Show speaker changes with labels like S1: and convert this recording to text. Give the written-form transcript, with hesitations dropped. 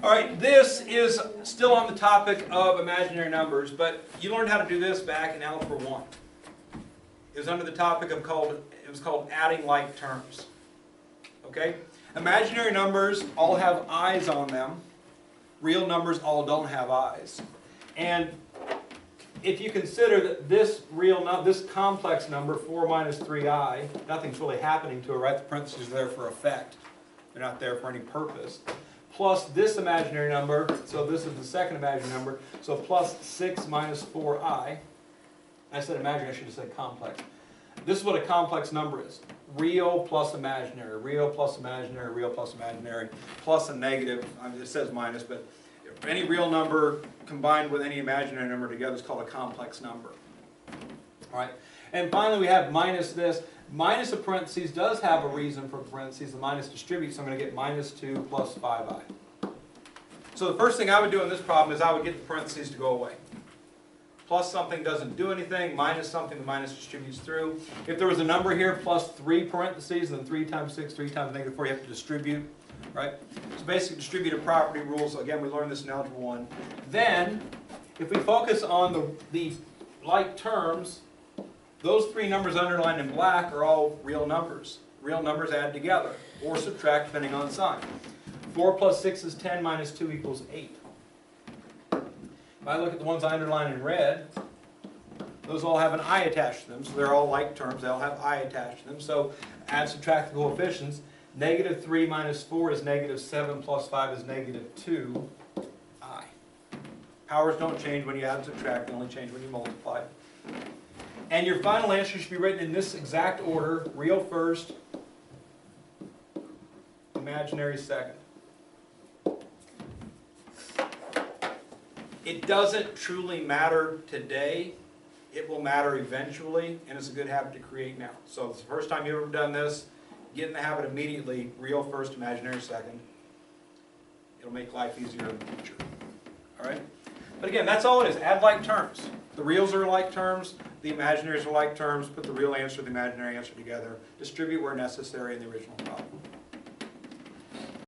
S1: All right, this is still on the topic of imaginary numbers, but you learned how to do this back in Algebra 1. It was under the topic of called adding like terms. Okay? Imaginary numbers all have i's on them. Real numbers all don't have i's. And if you consider that this complex number, 4 minus 3i, nothing's really happening to it, right? The parentheses are there for effect. They're not there for any purpose. Plus this imaginary number, so this is the second imaginary number, so plus 6 minus 4i. I said imaginary, I should have said complex. This is what a complex number is. Real plus imaginary, real plus imaginary, real plus imaginary, plus a negative. It says minus, but any real number combined with any imaginary number together is called a complex number. All right. And finally we have minus this. Minus a parentheses does have a reason for parentheses. The minus distributes, so I'm going to get minus 2 plus 5i. So the first thing I would do in this problem is I would get the parentheses to go away. Plus something doesn't do anything, minus something, the minus distributes through. If there was a number here plus 3 parentheses, then 3 times 6, 3 times negative 4, you have to distribute. Right? So basic distributive property rules, again we learned this in Algebra 1. Then, if we focus on the like terms, those 3 numbers underlined in black are all real numbers. Real numbers add together, or subtract depending on sign. 4 plus 6 is 10, minus 2 equals 8. If I look at the ones I underlined in red, those all have an I attached to them, so they're all like terms, they all have I attached to them. So add, subtract the coefficients. Negative 3 minus 4 is negative 7, plus 5 is negative 2i. Powers don't change when you add and subtract, they only change when you multiply. And your final answer should be written in this exact order: real first, imaginary second. It doesn't truly matter today. It will matter eventually, and it's a good habit to create now. So if it's the first time you've ever done this, get in the habit immediately: real first, imaginary second. It'll make life easier in the future. All right? But again, that's all it is. Add like terms. The reals are like terms. The imaginaries are like terms. Put the real answer and the imaginary answer together. Distribute where necessary in the original problem.